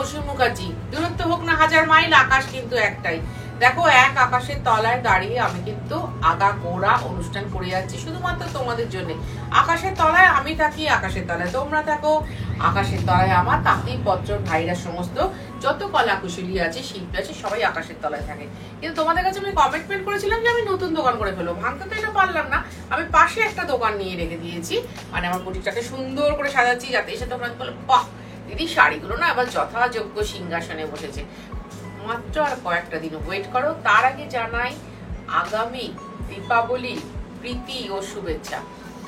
মৌসুমী মুখার্জি। দূরত্ব হোক না 1000 মাইল, আকাশ কিন্তু একটাই। দেখো, এক আকাশের তলায় দাঁড়িয়ে আমি কিন্তু আগা গোড়া অনুষ্ঠান করে যাচ্ছি শুধুমাত্র তোমাদের জন্য। আকাশের তলায় আমি থাকি, আকাশের তলায় তোমরা থাকো, আকাশের তলায় আমার তাঁতি পত্র ভাইরা সমস্ত যত কলা কুশলী আছে, শিল্পী আছে, সবাই আকাশের তলায় থাকে। কিন্তু তোমাদের কাছে আমি কমিটমেন্ট করেছিলাম যে আমি নতুন দোকান করে ফেলবো। ভাঙতে তো এটা পারলাম না, আমি পাশে একটা দোকান নিয়ে রেখে দিয়েছি। মানে আমার বুটিকটাকে সুন্দর করে সাজাচ্ছি, যাতে এসে তোমরা বলো বাহ দিদি শাড়িগুলো না আবার যথাযোগ্য সিংহাসনে বসেছে। মাত্র আর কয়েকটা দিন ওয়েট করো। তার আগে জানাই আগামী দীপাবলি প্রীতি ও শুভেচ্ছা।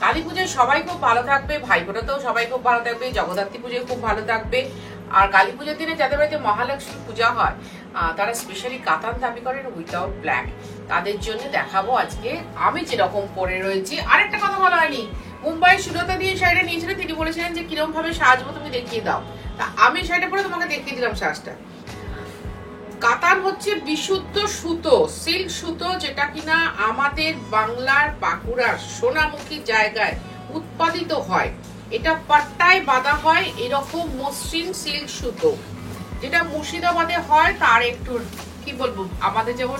কালী পুজোয় সবাই খুব ভালো থাকবে, ভাইফোঁটাতেও সবাই খুব ভালো থাকবে, জগদ্ধাত্রী পুজোয় খুব ভালো থাকবে। আর কালী পুজোর দিনে যাদের বাড়িতে মহালক্ষ্মী পূজা হয় তারা স্পেশালি কাতান দাবি করেন উইথাউট ব্ল্যাক। তাদের জন্য দেখাবো আজকে আমি যেরকম পরে রয়েছি। আরেকটা কথা বলা হয়নি, মুম্বাই সুরতা দিয়ে শাড়িটা নিয়েছিলেন, তিনি বলেছিলেন যে কিরকম ভাবে সাজবো তুমি দেখিয়ে দাও। তা আমি শাড়িটা পরে তোমাকে দেখিয়ে দিলাম সাজটা। কাতান হচ্ছে বিশুদ্ধ সুতো, সিল্ক সুতো, যেটা কিনা আমাদের বাংলার বাঁকুড়ার সোনামুখী জায়গায় উৎপাদিত হয়। এটা পাট্টায় বাঁধা হয় এরকম মসৃণ সিল্ক সুতো, যেটা মুর্শিদাবাদে হয়। তার একটু কি বলবো, আমাদের যেমন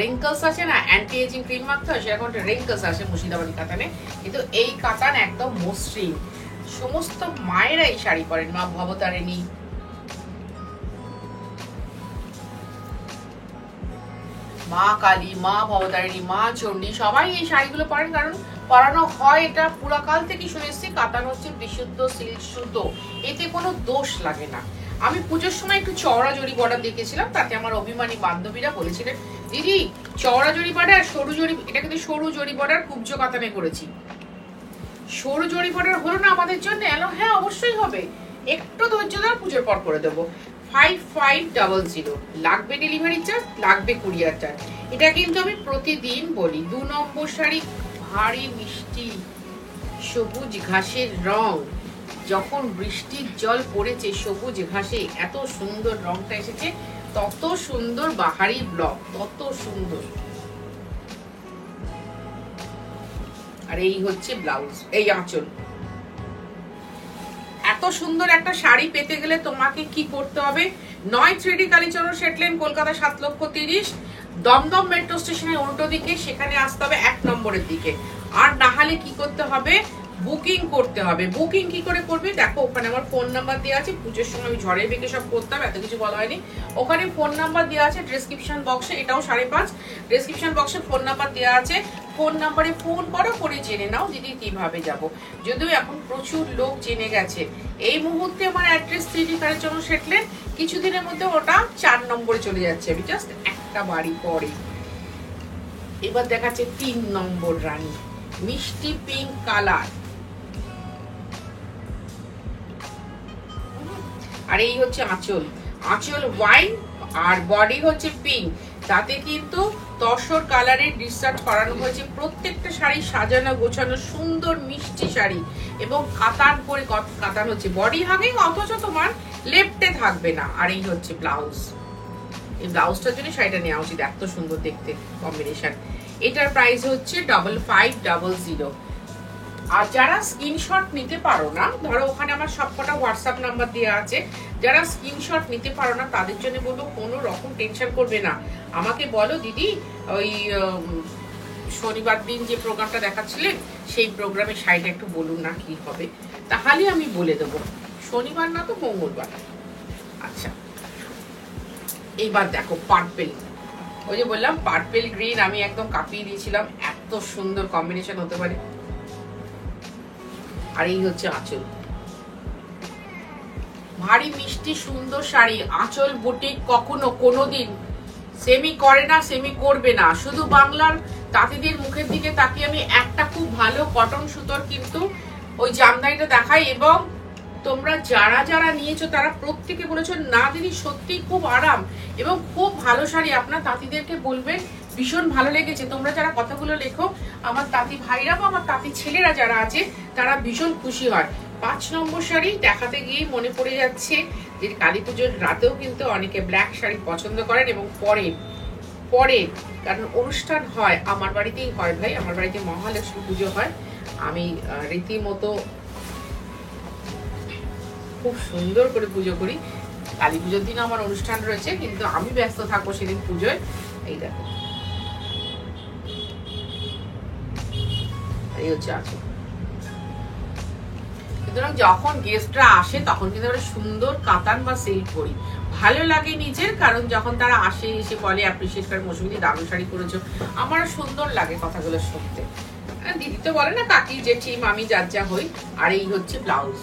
রিঙ্কলস আছে না, অ্যান্টি এজিং ক্রিম মাখতে হয়, সেরকম একটা রিঙ্কলস আছে মুর্শিদাবাদী কাতানে। কিন্তু এই কাতান একদম মসৃণ। সমস্ত মায়েরা এই শাড়ি পরেন, মা ভবতারিণী, মা কালী, মা ভবতারিণী, মা চণ্ডী, সবাই এই শাড়িগুলো পরেন, কারণ পরানো হয়। এটা পুরাকাল থেকে শুনে এসেছি, কাতান হচ্ছে বিশুদ্ধ সিল্ক সুতো, এতে কোনো দোষ লাগে না। আমি পুজোর সময় একটু চওড়া জরি বর্ডার দেখেছিলাম, তাতে আমার অভিমানী বান্ধবীরা বলেছিলেন দিদি চওড়া জরি বর্ডার, সরু জরি, এটা কিন্তু সরু জরি বর্ডার কুব্জ কাতানে করেছি। সরু জরি বর্ডার হলো না আমাদের জন্য? হ্যাঁ অবশ্যই হবে, একটু ধৈর্য ধর, পুজোর পর করে দেবো। 5500 লাগবে ডেলিভারি চার্জ, লাগবে কুরিয়ার চার্জ। এটা কিন্তু আমি প্রতিদিন বলি। 2 নম্বর শাড়ি, ভারী মিষ্টি সবুজ ঘাসের রং। যখন বৃষ্টির জল পড়েছে সবুজ ঘাসে এত সুন্দর রংটা এসেছে, তত সুন্দর বাহারি ব্লক, তত সুন্দর। আর এই হচ্ছে ব্লাউজ, এই আঁচল। এত সুন্দর একটা শাড়ি পেতে গেলে তোমাকে কি করতে হবে? 9 3D কালীচরণ সেটলেন, কলকাতা 7,30,000, দমদম মেট্রো স্টেশনের উল্টো দিকে, সেখানে আসতে হবে 1 নম্বরের দিকে। আর না হলে কি করতে হবে? বুকিং করতে হবে। বুকিং কি করে করবে? দেখো ওখানে আমার ফোন নাম্বার দেওয়া আছে। পুজোর সময় আমি ঝড়ের বেগে সব করতাম, এত কিছু বলা হয়নি। ওখানে ফোন নাম্বার দেওয়া আছে ডেসক্রিপশন বক্সে, এটাও 5.5, ডেসক্রিপশন বক্সে ফোন নাম্বার দেওয়া আছে। ফোন নাম্বারে ফোন করো, করে জেনে নাও দিদি কিভাবে যাব। যদিও এখন প্রচুর লোক জেনে গেছে। এই মুহূর্তে আমার অ্যাড্রেস 3D কালীচরণ সেটলেন, কিছুদিনের মধ্যে ওটা 4 নম্বরে চলে যাচ্ছে, আমি জাস্ট একটা বাড়ি পরে। এবার দেখাচ্ছে 3 নম্বর রানী, মিষ্টি পিঙ্ক কালার। আর এই হচ্ছে আঁচল, আঁচল ওয়াইন আর বডি হচ্ছে পিঙ্ক। তাতে কিন্তু তসর কালারের ডিসার্ট করানো হয়েছে। প্রত্যেকটা শাড়ি সাজানো গোছানো সুন্দর মিষ্টি শাড়ি, এবং কাতান করে, কাতান হচ্ছে বডি হাগিং, অথচ তোমার লেফটে থাকবে না। আর এই হচ্ছে ব্লাউজ। এই ব্লাউজটার জন্য শাড়িটা নেওয়া উচিত, এত সুন্দর দেখতে কম্বিনেশন। এটার প্রাইস হচ্ছে 5500। আর যারা স্ক্রিনশট নিতে পারো না, ধরো ওখানে আমার সবকটা হোয়াটসঅ্যাপ নাম্বার দেওয়া আছে, যারা স্ক্রিনশট নিতে পারো না তাদের জন্য বলবো কোনো রকম টেনশন করবে না। আমাকে বলো দিদি ওই শনিবার দিন যে প্রোগ্রামটা দেখাচ্ছিলেন সেই প্রোগ্রামের শাড়িটা একটু বলুন না কি হবে, তাহলে আমি বলে দেবো। শনিবার না তো মঙ্গলবার। আচ্ছা, এইবার দেখো পার্পেল, ওই যে বললাম পার্পেল গ্রিন, আমি একদম কাঁপিয়ে দিয়েছিলাম, এত সুন্দর কম্বিনেশন হতে পারে। আর এই হচ্ছে আঁচল, ভারী মিষ্টি সুন্দর শাড়ি। আঁচল বুটিক কখনো কোনোদিন সেমি করে না, সেমি করবে না। শুধু বাংলার তাঁতিদের মুখের দিকে তাকিয়ে আমি একটা খুব ভালো কটন সুতোর কিন্তু ওই জামদানিটা দেখাই, এবং তোমরা যারা যারা নিয়েছো তারা প্রত্যেকে বলেছো না দিদি সত্যি খুব আরাম এবং খুব ভালো শাড়ি। আপনার তাঁতিদেরকে বলবেন ভীষণ ভালো লেগেছে। তোমরা যারা কথাগুলো লেখো, আমার তাঁতি ভাইরা বা আমার তাঁতি ছেলেরা যারা আছে তারা ভীষণ খুশি হয়। 5 নম্বর শাড়ি দেখাতে গিয়ে মনে পড়ে যাচ্ছে যে কালী পুজোর রাতেও কিন্তু অনেকে ব্ল্যাক শাড়ি পছন্দ করেন এবং পরে কারণ অনুষ্ঠান হয়, আমার বাড়িতেই হয় ভাই, আমার বাড়িতে মহালক্ষ্মী পুজো হয়। আমি রীতিমতো খুব সুন্দর করে পুজো করি। কালী পুজোর দিন আমার অনুষ্ঠান রয়েছে, কিন্তু আমি ব্যস্ত থাকবো সেদিন পুজোয়। এই দেখো, এই হচ্ছে আঁচল। সুতরাং যখন গেস্টরা আসে তখন কিন্তু আমরা সুন্দর কাতান বা সিল্ক করি, ভালো লাগে নিজের, কারণ যখন তারা আসে এসে বলে অ্যাপ্রিসিয়েট করে, মৌসুমী দারুণ শাড়ি করেছো, আমার সুন্দর লাগে কথাগুলো শুনতে। দিদি তো বলে না, কাকি জেঠি মামি যার যা হই। আর এই হচ্ছে ব্লাউজ।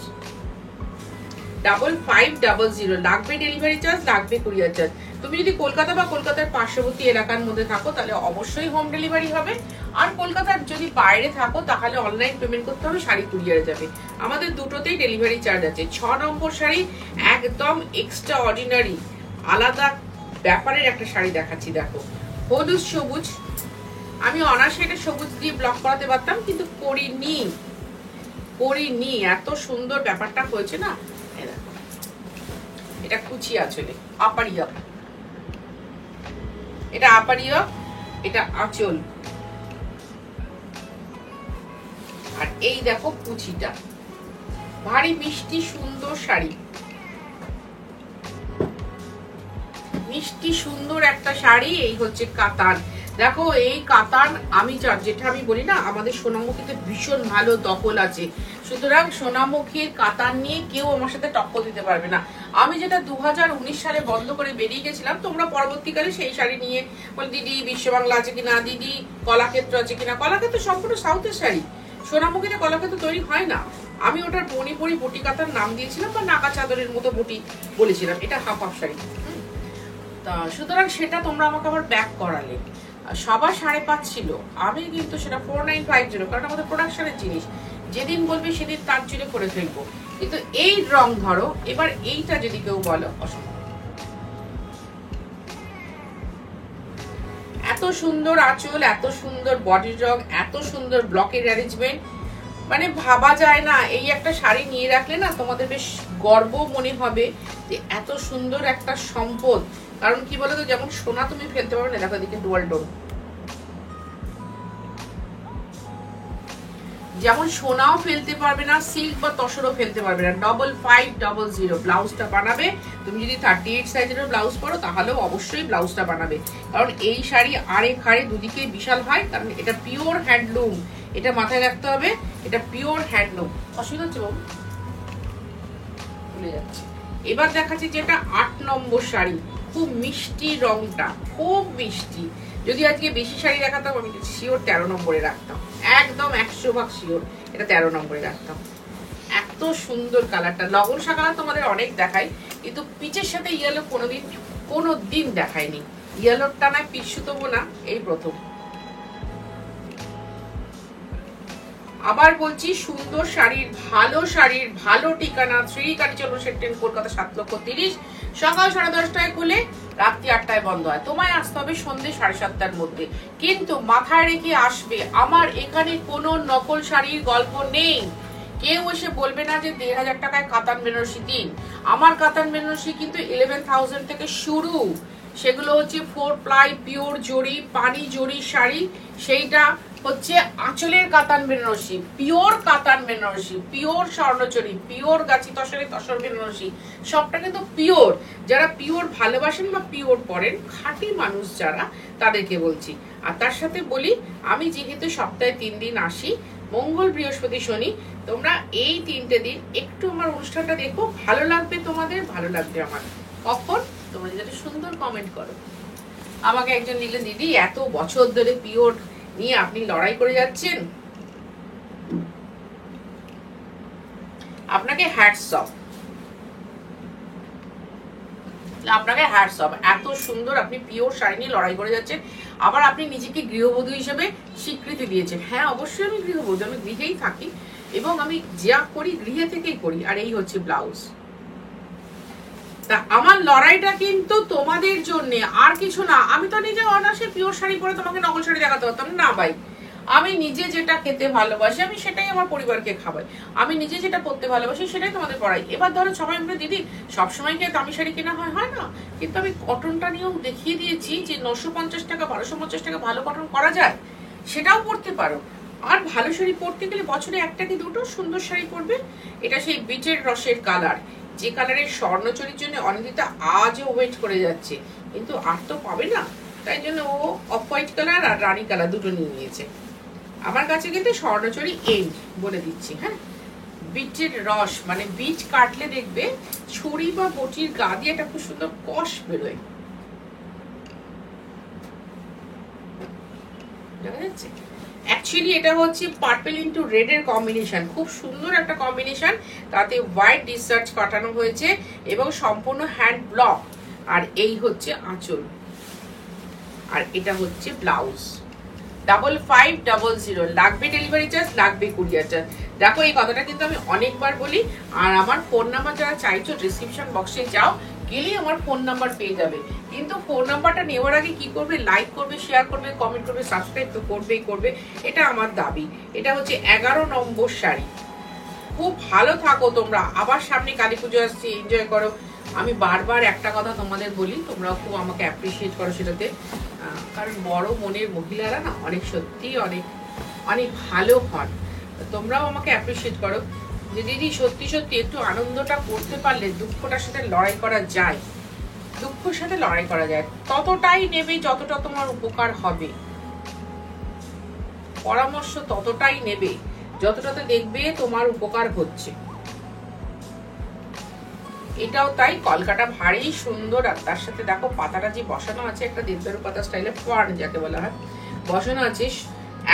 5500 লাগবে ডেলিভারি চার্জ, লাগবে কুরিয়ার চার্জ। তুমি যদি কলকাতা বা কলকাতার পার্শ্ববর্তী এলাকার মধ্যে থাকো তাহলে অবশ্যই হোম ডেলিভারি হবে, আর কলকাতার যদি বাইরে থাকো তাহলে অনলাইন পেমেন্ট করতে হবে, শাড়ি কুরিয়ারে যাবে। আমাদের দুটোতেই ডেলিভারি চার্জ আছে। 6 নম্বর শাড়ি একদম এক্সট্রা অর্ডিনারি আলাদা ব্যাপারের একটা শাড়ি দেখাচ্ছি। দেখো, হলুদ সবুজ। আমি অনায়াসে এটা সবুজ দিয়ে ব্লক করাতে পারতাম, কিন্তু করিনি। এত সুন্দর ব্যাপারটা হয়েছে না। এটা কুচি আঁচলে, আপারিয়া, এটা আপারিয়া, এটা আঁচল। আর এই দেখো কুচিটা, ভারী মিষ্টি সুন্দর শাড়ি, মিষ্টি সুন্দর একটা শাড়ি। এই হচ্ছে কাতান। দেখো এই কাতান আমি যেটা আমি বলি না, আমাদের সোনামুখীতে ভীষণ ভালো দখল আছে, সুতরাং সোনামুখীর কাতান নিয়ে কেউ আমার সাথে টক্কর দিতে পারবে না। আমি যেটা 2019 সালে বন্ধ করে বেরিয়ে গেছিলাম, তোমরা পরবর্তীকালে সেই শাড়ি নিয়ে বলে দিদি বিশ্ববাংলা আছে কিনা, দিদি কলাক্ষেত্র আছে কিনা। কলাক্ষেত্র সম্পূর্ণ সাউথের শাড়ি, সোনামুখীতে কলাক্ষেত্র তৈরি হয় না। আমি ওটার মণিপুরি বটি কাতার নাম দিয়েছিলাম, বা নাকা চাদরের মতো বটি বলেছিলাম। এটা হাফ হাফ শাড়ি। তা সুতরাং সেটা তোমরা আমাকে আবার ব্যাক করালে। সবার 5.5 ছিল, আমি কিন্তু সেটা 4950, কারণ আমাদের প্রোডাকশনের জিনিস, যেদিন বলবে সেদিন তার জন্য করে ফেলবো। কিন্তু এই রং ধরো, এবার এইটা যদি কেউ বলো অসম্ভব। এত সুন্দর আঁচল, এত সুন্দর বডির রং, এত সুন্দর ব্লকের অ্যারেঞ্জমেন্ট, মানে ভাবা যায় না। এই একটা শাড়ি নিয়ে রাখলে না তোমাদের বেশ গর্ব মনে হবে যে এত সুন্দর একটা সম্পদ। কারণ কি বলতো, যেমন সোনা তুমি ফেলতে পারবে না, দেখো এদিকে ডুয়াল ডোর, যেমন সোনাও ফেলতে পারবে না, সিল্ক বা তসরও ফেলতে পারবে না। 5500 ব্লাউজটা বানাবে। তুমি যদি 38 সাইজের ব্লাউজ পরো তাহলেও অবশ্যই ব্লাউজটা বানাবে, কারণ এই শাড়ি আড়ে খাড়ে দুদিকে বিশাল হয়, কারণ এটা পিওর হ্যান্ডলুম। এটা মাথায় রাখতে হবে, এটা পিওর হ্যান্ডলুম। অসুবিধা হচ্ছে বাবু, ভুলে যাচ্ছে। এবার দেখাচ্ছি যেটা 8 নম্বর শাড়ি। খুব মিষ্টি রংটা, খুব মিষ্টি। যদি আজকে বেশি শাড়ি দেখাতাম আমি শিওর 13 নম্বরে রাখতাম, একদম 100% শিওর এটা 13 নম্বরে রাখতাম। এত সুন্দর কালারটা, লগন শাকালা তোমাদের অনেক দেখাই, কিন্তু পিচের সাথে ইয়েলো কোনোদিন দেখায়নি। ইয়েলোরটা না পিচ সুতবো না, এই প্রথম। আবার বলছি, সুন্দর শাড়ির, ভালো ঠিকানা, শ্রী কালীচরণ সেক্টর, কলকাতা 7,30,000। সকাল 10:30টায় খুলে রাত্রি 8টায় বন্ধ হয়। তোমায় আসতে হবে সন্ধ্যে 7:30টার মধ্যে, কিন্তু মাথায় রেখে আসবে আমার এখানে কোনো নকল শাড়ির গল্প নেই। কেউ এসে বলবে না যে 1,500 টাকায় কাতান বেনারসি দিন। আমার কাতান বেনারসি কিন্তু 11,000 থেকে শুরু। সেগুলো হচ্ছে 4 প্লাই পিওর জরি, পানি জরি শাড়ি। সেইটা হচ্ছে আঁচলের কাতান বেনারসি, পিওর কাতান বেনারসি, পিওর স্বর্ণচরী, পিওর গাছি তসর বেনারসি, সবটা কিন্তু পিওর। যারা পিওর ভালোবাসেন বা পিওর পরেন, খাঁটি মানুষ যারা, তাদেরকে বলছি। আর তার সাথে বলি, আমি যেহেতু সপ্তাহে 3 দিন আসি, মঙ্গল বৃহস্পতি শনি, তোমরা এই 3টে দিন একটু আমার অনুষ্ঠানটা দেখো, ভালো লাগবে তোমাদের, ভালো লাগবে আমার। কখন? তোমরা যদি সুন্দর কমেন্ট করো। আমাকে একজন লিখলেন, দিদি এত বছর ধরে পিওর নিয়ে আপনি লড়াই করে যাচ্ছেন, আপনাকে হ্যাটস অফ, আপনাকে হ্যাটস অফ। এত সুন্দর আপনি পিওর শাড়ি নিয়ে লড়াই করে যাচ্ছেন, আবার আপনি নিজেকে গৃহবধূ হিসেবে স্বীকৃতি দিয়েছেন। হ্যাঁ অবশ্যই আমি গৃহবধূ, আমি গৃহেই থাকি এবং আমি যা করি গৃহে থেকেই করি। আর এই হচ্ছে ব্লাউজ। তা আমার লড়াইটা কিন্তু তোমাদের জন্য, আর কিছু না। আমি তো নিজে অনায়াসে পিওর শাড়ি পরে তোমাকে নকল শাড়ি দেখাতে পারতাম না ভাই। আমি নিজে যেটা খেতে ভালোবাসি আমি সেটাই আমার পরিবারকে খাওয়াই, আমি নিজে যেটা পরতে ভালোবাসি সেটাই তোমাদের পরাই। এবার ধরো সবাই বলে, দিদি সবসময় কি দামি শাড়ি কেনা হয়? হয় না, কিন্তু আমি কটনটা নিয়েও দেখিয়ে দিয়েছি যে 950 টাকা 1250 টাকা ভালো কটন করা যায়, সেটাও পরতে পারো। আর ভালো শাড়ি পরতে গেলে বছরে একটা কি দুটো সুন্দর শাড়ি পরবে। এটা সেই বিচের রসের কালার, যে কালারের স্বর্ণচুরির জন্য অনিন্দিতা আজও ওয়েট করে যাচ্ছে, কিন্তু আর তো পাবে না, তাই জন্য ও অফ হোয়াইট কালার আর রানী কালার দুটো নিয়ে নিয়েছে। আমার কাছে কিন্তু স্বর্ণচুরি এন্ড বলে দিচ্ছি। হ্যাঁ, বিটের রস, মানে বিট কাটলে দেখবে ছুরি বা বটির গা দিয়ে একটা খুব সুন্দর কষ বেরোয়, দেখা যাচ্ছে। অ্যাকচুয়ালি এটা হচ্ছে পার্পল ইন্টু রেড এর কম্বিনেশন, খুব সুন্দর একটা কম্বিনেশন, তাতে হোয়াইট ডিসচার্জ কাটানো হয়েছে এবং সম্পূর্ণ হ্যান্ড ব্লক। আর এই হচ্ছে আঁচল, আর এটা হচ্ছে ব্লাউজ। 5500 লাগবে ডেলিভারি চার্জ, লাগবে কুরিয়ার চার্জ। দেখো এই কথাটা কিন্তু আমি অনেকবার বলি, আর আমার ফোন নাম্বার যারা চাইছো ডিসক্রিপশন বক্সে যাও, গেলেই আমার ফোন নাম্বার পেয়ে যাবে। কিন্তু ফোন নাম্বারটা নেওয়ার আগে কি করবে, লাইক করবে, শেয়ার করবে, কমেন্ট করবে, সাবস্ক্রাইব তো করবেই করবে, এটা আমার দাবি। এটা হচ্ছে 11 নম্বর শাড়ি। খুব ভালো থাকো তোমরা, আবার সামনে কালী পুজো আসছে, এনজয় করো। আমি বারবার একটা কথা তোমাদের বলি, তোমরা খুব আমাকে অ্যাপ্রিসিয়েট করো সেটাতে, কারণ বড় মনের মহিলারা না অনেক সত্যি অনেক অনেক ভালো হন। তোমরাও আমাকে অ্যাপ্রিসিয়েট করো যে দিদি সত্যি সত্যি একটু আনন্দটা করতে পারলে দুঃখটার সাথে লড়াই করা যায়, দুঃখের সাথে লড়াই করা যায়। ততটাই নেবে যতটা তোমার উপকার হবে, পরামর্শ ততটাই নেবে যতটাতে দেখবে তোমার উপকার হচ্ছে। এটাও তাই, কলকাটা ভারী সুন্দর। আর তার সাথে দেখো পাতাটা যে বসানো আছে, একটা দেবদারু পাতা স্টাইলে ফার্ন যাকে বলা হয় বসানো আছে,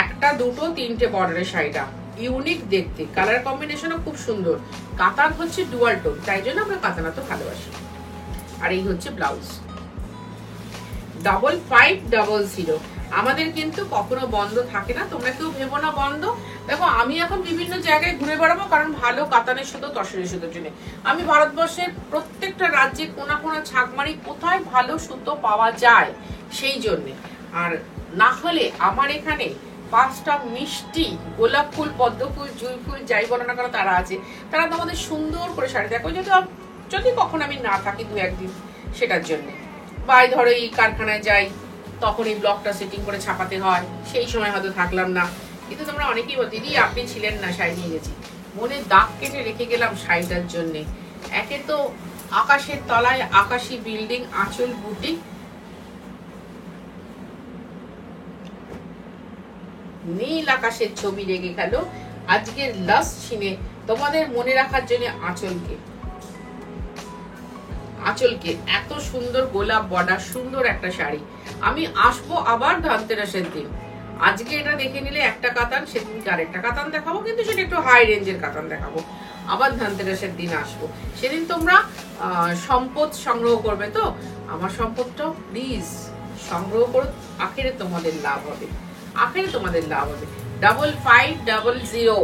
একটা দুটো তিনটে বর্ডারের শাড়িটা ইউনিক দেখতে, কালার কম্বিনেশনও খুব সুন্দর। কাতান হচ্ছে ডুয়াল টোন, তাই জন্য আমরা কাতানা তো ভালোবাসি। আর এই হচ্ছে ব্লাউজ। 5500। আমাদের কিন্তু কখনো বন্ধ থাকে না, তোমরা কেউ ভেবো না বন্ধ। দেখো আমি এখন বিভিন্ন জায়গায় ঘুরে বেড়াবো, কারণ ভালো কাতানের সুতো, তসরের সুতোর জন্য। আমি ভারতবর্ষের প্রত্যেকটা রাজ্যে কোনা কোনা ছাকমারি কোথায় ভালো সুতো পাওয়া যায় সেই জন্যে। আর না হলে আমার এখানে 5টা মিষ্টি গোলাপ ফুল, পদ্ম ফুল, জুঁই ফুল যাই বলো না কেন তারা আছে, তারা তোমাদের সুন্দর করে শাড়ি দেখো। যদি কখন আমি না থাকি 2-1 দিন সেটার জন্য, বা ধরো এই কারখানায় যাই তখন এই ব্লকটা সেটিং করে ছাপাতে হয়, সেই সময় হয়তো থাকলাম না। কিন্তু তোমরা অনেকেই বল দিদি আপনি ছিলেন না, শাড়ি নিয়ে গেছি। মনে দাগ কেটে রেখে গেলাম শাড়িটার জন্যে। একে তো আকাশের তলায় আকাশী বিল্ডিং, আঁচল বুটিক, নীল আকাশের ছবি রেগে গেল আজকের লাস্ট সিনে তোমাদের মনে রাখার জন্য আঁচলকে এত সুন্দর গোলাপ বর্ডার, সুন্দর একটা শাড়ি। আমি আসবো আবার ধনতেরাসের দিন। আজকে এটা দেখে নিলে একটা কাতান, সেদিন আরেকটা কাতান দেখাবো, কিন্তু সেটা একটু হাই রেঞ্জের কাতান দেখাবো। আবার ধনতেরাসের দিন আসবো, সেদিন তোমরা সম্পদ সংগ্রহ করবে। তো আমার সম্পদটাও প্লিজ সংগ্রহ করো, আখেরে তোমাদের লাভ হবে, আখেরে তোমাদের লাভ হবে। 5500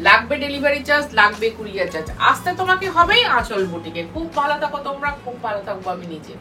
লাগবে ডেলিভারি চার্জ, লাগবে কুরিয়ার চার্জ। আসতে তোমাকে হবেই আঁচল বুটিকে। খুব ভালো থাকো তোমরা, খুব ভালো থাকবো আমি নিজে।